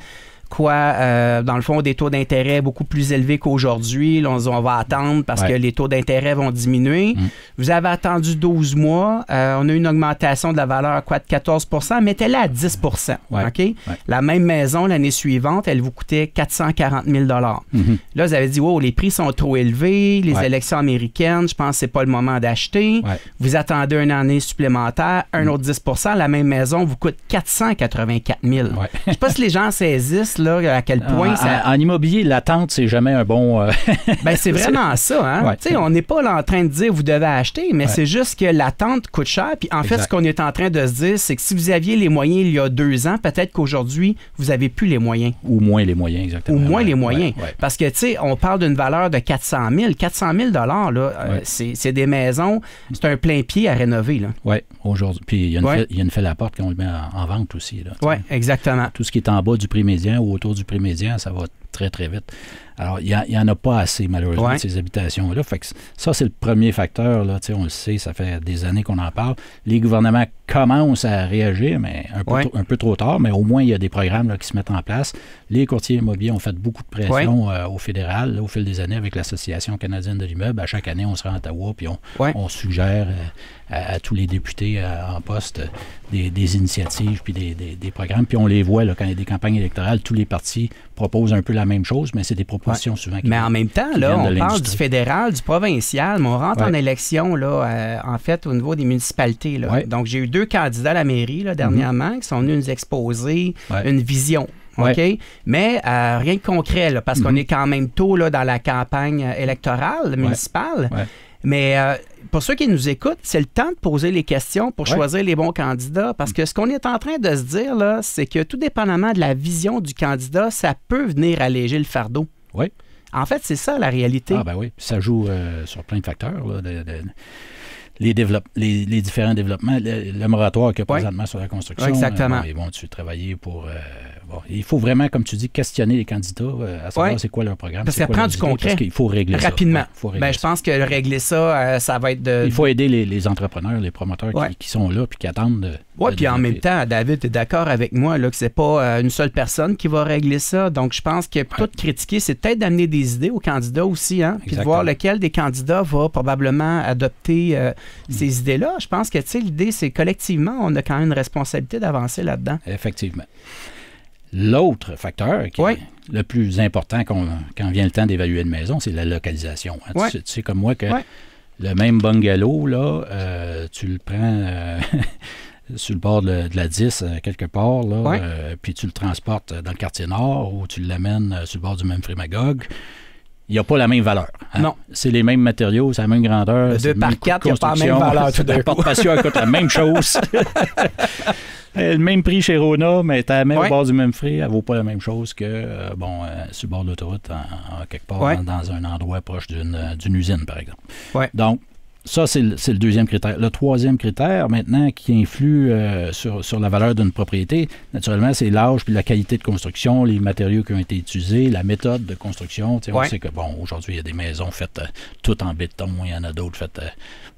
dans le fond, des taux d'intérêt beaucoup plus élevés qu'aujourd'hui. Là, on va attendre parce que les taux d'intérêt vont diminuer. Vous avez attendu 12 mois. On a eu une augmentation de la valeur de 14 %. Mettez-la à 10 OK? La même maison, l'année suivante, elle vous coûtait 440 000 Là, vous avez dit, les prix sont trop élevés. Les élections américaines, je pense que ce n'est pas le moment d'acheter. Vous attendez une année supplémentaire, un autre 10 la même maison vous coûte 484 000 Je ne sais pas si les gens saisissent là, à quel point ça... En immobilier, l'attente, c'est jamais un bon... c'est vraiment ça. Hein? On n'est pas là en train de dire vous devez acheter, mais c'est juste que l'attente coûte cher. Puis en fait, ce qu'on est en train de se dire, c'est que si vous aviez les moyens il y a 2 ans, peut-être qu'aujourd'hui, vous n'avez plus les moyens. Ou moins les moyens, exactement. Ou moins les moyens. Parce que, tu sais, on parle d'une valeur de 400 000. 400 000 là, c'est des maisons, c'est un plein pied à rénover. Oui, aujourd'hui. Puis il y a une fête à la porte qu'on le met en vente aussi. Oui, exactement. Tout ce qui est en bas du prix médian ou autour du prix médian, ça va très, très vite. Alors, il n'y en a pas assez, malheureusement, de ces habitations-là. Fait que ça, c'est le premier facteur. Là. On le sait, ça fait des années qu'on en parle. Les gouvernements commencent à réagir, mais un peu trop tard, mais au moins, il y a des programmes là, qui se mettent en place. Les courtiers immobiliers ont fait beaucoup de pression au fédéral, là, au fil des années, avec l'Association canadienne de l'immeuble. À chaque année, on se rend à Ottawa, puis on suggère à tous les députés en poste des initiatives, puis des programmes. Puis on les voit, là, quand il y a des campagnes électorales, tous les partis proposent un peu la même chose, mais c'est des propositions souvent qui Mais en même temps, là, on parle du fédéral, du provincial, mais on rentre en élection, là, en fait, au niveau des municipalités. Là. Donc, j'ai eu 2 candidats à la mairie, là, dernièrement, qui sont venus nous exposer une vision. OK? Mais rien de concret, là, parce qu'on est quand même tôt là, dans la campagne électorale municipale. Mais pour ceux qui nous écoutent, c'est le temps de poser les questions pour choisir les bons candidats. Parce que ce qu'on est en train de se dire, là, c'est que tout dépendamment de la vision du candidat, ça peut venir alléger le fardeau. Oui. En fait, c'est ça la réalité. Ah ben oui, ça joue sur plein de facteurs, là, les différents développements, le moratoire qu'il y a présentement sur la construction. Exactement. Ils vont-tu travailler pour... il faut vraiment, comme tu dis, questionner les candidats à savoir c'est quoi leur programme. Parce que ça prend du concret. Parce qu'il faut régler rapidement. ça. Rapidement. Je pense que régler ça, ça va être de... Il faut aider les entrepreneurs, les promoteurs qui sont là puis qui attendent. Oui, puis en même temps, David, tu es d'accord avec moi là, que c'est pas une seule personne qui va régler ça. Donc, je pense que plutôt de critiquer, c'est peut-être d'amener des idées aux candidats aussi, hein, puis de voir lequel des candidats va probablement adopter ces idées-là. Je pense que, tu sais, l'idée, c'est collectivement, on a quand même une responsabilité d'avancer là-dedans. Effectivement. L'autre facteur qui est le plus important quand vient le temps d'évaluer une maison, c'est la localisation. Hein. Tu sais comme moi que le même bungalow, là, tu le prends sur le bord de la 10, quelque part, là, puis tu le transportes dans le quartier nord ou tu l'amènes sur le bord du même Frémagogue. Il n'y a pas la même valeur. Hein? Non. C'est les mêmes matériaux, c'est la même grandeur. Le 2 par 4, il n'y a pas la même valeur tout d'un coup. La porte-patio coûte la même chose. Le même prix chez Rona, mais tu la mets au bord du même frais, elle ne vaut pas la même chose que sur le bord de l'autoroute, quelque part, dans un endroit proche d'une usine, par exemple. Donc, ça, c'est le deuxième critère. Le troisième critère, maintenant, qui influe sur la valeur d'une propriété, naturellement, c'est l'âge puis la qualité de construction, les matériaux qui ont été utilisés, la méthode de construction. On sait que, aujourd'hui, il y a des maisons faites toutes en béton, il y en a d'autres faites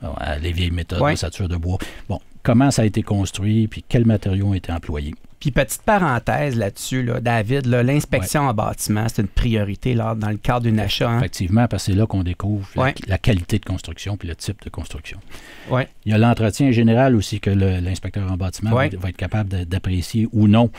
à les vieilles méthodes de ossature de bois. Bon, comment ça a été construit puis quels matériaux ont été employés. Puis petite parenthèse là-dessus, là, David, là, l'inspection en bâtiment, c'est une priorité là, dans le cadre d'un achat. Hein? Effectivement, parce que c'est là qu'on découvre la qualité de construction puis le type de construction. Il y a l'entretien général aussi que l'inspecteur en bâtiment va être capable d'apprécier ou non.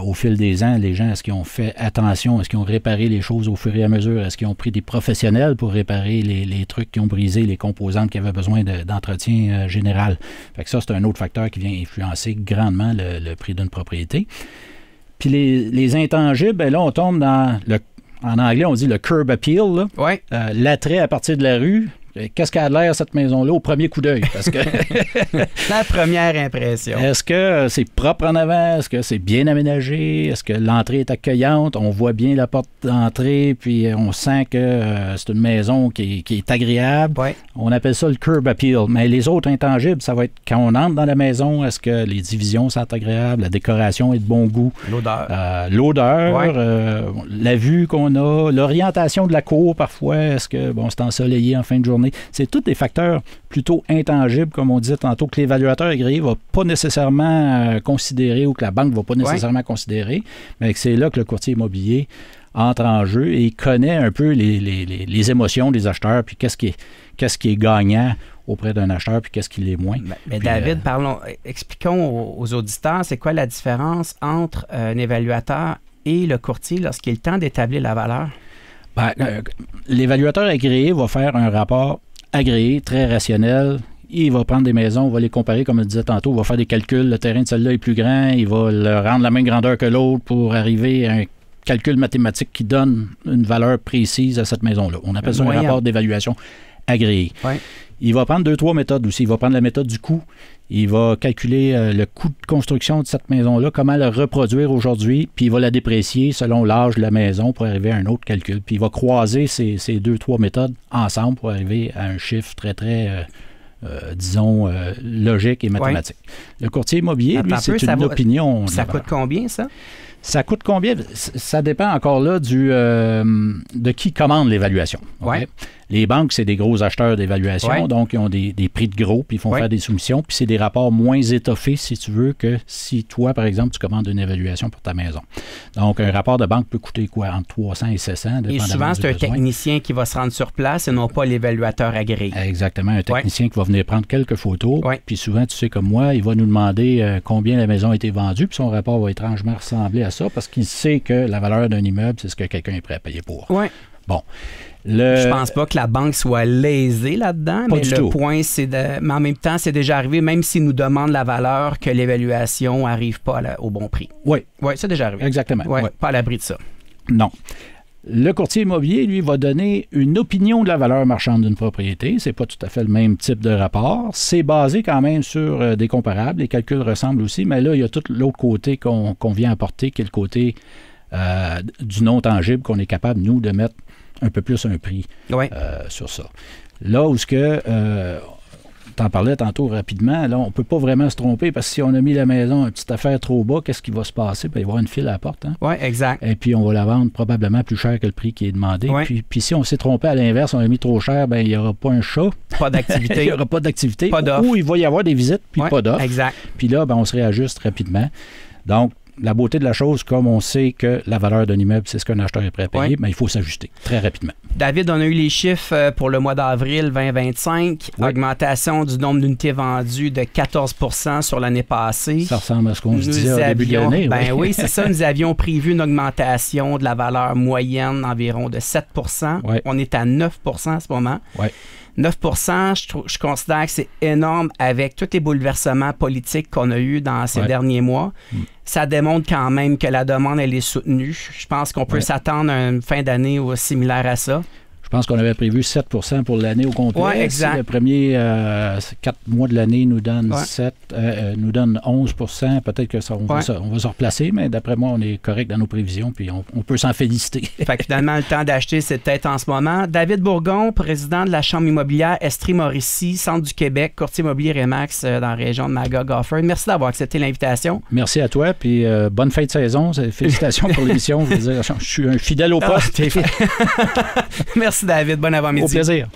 Au fil des ans, les gens, est-ce qu'ils ont fait attention? Est-ce qu'ils ont réparé les choses au fur et à mesure? Est-ce qu'ils ont pris des professionnels pour réparer les trucs qui ont brisé, les composantes qui avaient besoin d'entretien général? Fait que ça, c'est un autre facteur qui vient influencer grandement le prix d'une propriété. Puis les intangibles, ben là, on tombe dans en anglais, on dit le curb appeal, l'attrait à partir de la rue. Qu'est-ce qu'elle a de l'air, cette maison-là, au premier coup d'œil? Parce que la première impression. Est-ce que c'est propre en avant? Est-ce que c'est bien aménagé? Est-ce que l'entrée est accueillante? On voit bien la porte d'entrée, puis on sent que c'est une maison qui est agréable. On appelle ça le curb appeal. Mais les autres intangibles, ça va être quand on entre dans la maison, est-ce que les divisions sont agréables? La décoration est de bon goût? L'odeur, la vue qu'on a, l'orientation de la cour parfois, est-ce que c'est ensoleillé en fin de journée? C'est tous des facteurs plutôt intangibles, comme on disait tantôt, que l'évaluateur agréé ne va pas nécessairement considérer ou que la banque ne va pas nécessairement considérer, mais c'est là que le courtier immobilier entre en jeu et il connaît un peu les émotions des acheteurs, puis qu'est-ce qui est gagnant auprès d'un acheteur, puis qu'est-ce qui l'est moins. Mais David, expliquons aux auditeurs, c'est quoi la différence entre un évaluateur et le courtier lorsqu'il est le temps d'établir la valeur? L'évaluateur agréé va faire un rapport agréé, très rationnel. Il va prendre des maisons, va les comparer, comme je le disais tantôt, il va faire des calculs. Le terrain de celle-là est plus grand, il va le rendre la même grandeur que l'autre pour arriver à un calcul mathématique qui donne une valeur précise à cette maison-là. On appelle ça un rapport d'évaluation agréé. Il va prendre 2-3 méthodes aussi. Il va prendre la méthode du coût. Il va calculer le coût de construction de cette maison-là, comment la reproduire aujourd'hui, puis il va la déprécier selon l'âge de la maison pour arriver à un autre calcul. Puis il va croiser ces 2-3 méthodes ensemble pour arriver à un chiffre très, très, logique et mathématique. Le courtier immobilier, lui, c'est une opinion. Ça coûte combien, ça? Ça coûte combien? Ça dépend encore là de qui commande l'évaluation. Okay? Ouais. Les banques, c'est des gros acheteurs d'évaluation, donc ils ont des prix de gros, puis ils font faire des soumissions, puis c'est des rapports moins étoffés, si tu veux, que si toi, par exemple, tu commandes une évaluation pour ta maison. Donc, un rapport de banque peut coûter quoi? Entre 300 et 700, Et souvent, c'est un technicien qui va se rendre sur place et non pas l'évaluateur agréé. Exactement, un technicien qui va venir prendre quelques photos, puis souvent, tu sais comme moi, il va nous demander combien la maison a été vendue, puis son rapport va étrangement ressembler à ça, parce qu'il sait que la valeur d'un immeuble, c'est ce que quelqu'un est prêt à payer pour. Oui. Bon. Je pense pas que la banque soit lésée là-dedans, mais le point, c'est mais en même temps, c'est déjà arrivé, même s'ils nous demandent la valeur, que l'évaluation n'arrive pas au bon prix. Oui. Oui, c'est déjà arrivé. Exactement. Ouais, pas à l'abri de ça. Non. Le courtier immobilier, lui, va donner une opinion de la valeur marchande d'une propriété. C'est pas tout à fait le même type de rapport. C'est basé quand même sur des comparables. Les calculs ressemblent aussi, mais là, il y a tout l'autre côté qu'on vient apporter, qui est le côté du non tangible qu'on est capable, nous, de mettre un peu plus un prix sur ça. Là où t'en parlais tantôt rapidement, là, on ne peut pas vraiment se tromper parce que si on a mis la maison une petite affaire trop bas, qu'est-ce qui va se passer? Il va y avoir une file à la porte. Hein? Oui, exact. Et puis, on va la vendre probablement plus cher que le prix qui est demandé. Ouais. Puis si on s'est trompé à l'inverse, on l'a mis trop cher, il n'y aura pas un chat. Pas d'activité. Il n'y aura pas d'activité. Pas d'offre. Ou il va y avoir des visites, puis pas d'offre. Exact. Puis là, on se réajuste rapidement. Donc, la beauté de la chose, comme on sait que la valeur d'un immeuble, c'est ce qu'un acheteur est prêt à payer, il faut s'ajuster très rapidement. David, on a eu les chiffres pour le mois d'avril 2025. Oui. Augmentation du nombre d'unités vendues de 14 % sur l'année passée. Ça ressemble à ce qu'on se disait au début de l'année. Oui, c'est ça. Nous avions prévu une augmentation de la valeur moyenne environ de 7 %. Oui. On est à 9 % en ce moment. Oui. 9 % je considère que c'est énorme avec tous les bouleversements politiques qu'on a eus dans ces derniers mois. Ça démontre quand même que la demande, elle est soutenue. Je pense qu'on peut s'attendre à une fin d'année similaire à ça. Je pense qu'on avait prévu 7 % pour l'année au complet. Oui, exact. Si le premier 4 mois de l'année nous donne 11 % peut-être que on va se replacer, mais d'après moi, on est correct dans nos prévisions, puis on peut s'en féliciter. Fait que finalement, le temps d'acheter, c'est peut-être en ce moment. David Bourgon, président de la Chambre immobilière Estrie-Mauricie, Centre du Québec, courtier immobilier Remax dans la région de Magog-Offord. Merci d'avoir accepté l'invitation. Merci à toi, puis bonne fin de saison. Félicitations pour l'émission. Je veux dire, je suis un fidèle au poste. Merci David, bon avant-midi. Au plaisir.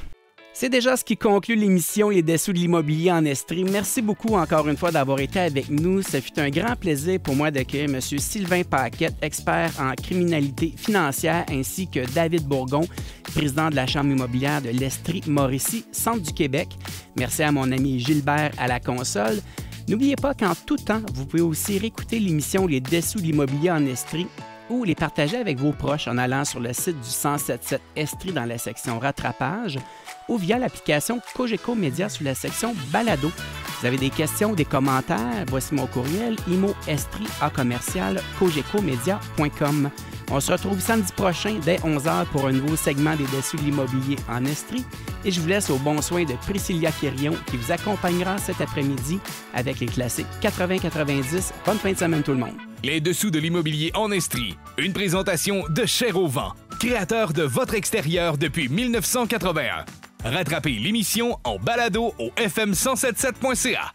C'est déjà ce qui conclut l'émission Les Dessous de l'immobilier en Estrie. Merci beaucoup encore une fois d'avoir été avec nous. Ce fut un grand plaisir pour moi d'accueillir M. Sylvain Paquette, expert en criminalité financière, ainsi que David Bourgon, président de la Chambre immobilière de l'Estrie-Mauricie, Centre du Québec. Merci à mon ami Gilbert à la console. N'oubliez pas qu'en tout temps, vous pouvez aussi réécouter l'émission Les Dessous de l'immobilier en Estrie ou les partager avec vos proches en allant sur le site du 1077 Estrie dans la section rattrapage ou via l'application Cogeco Média sur la section balado. Vous avez des questions ou des commentaires, voici mon courriel imo.estrie@cogecomedia.com. On se retrouve samedi prochain dès 11h pour un nouveau segment des Dessous de l'immobilier en Estrie et je vous laisse au bon soin de Priscilla Quirion qui vous accompagnera cet après-midi avec les classiques 80-90. Bonne fin de semaine tout le monde. Les Dessous de l'immobilier en Estrie, une présentation de Cher au vent, créateur de votre extérieur depuis 1981. Rattrapez l'émission en balado au fm1077.ca.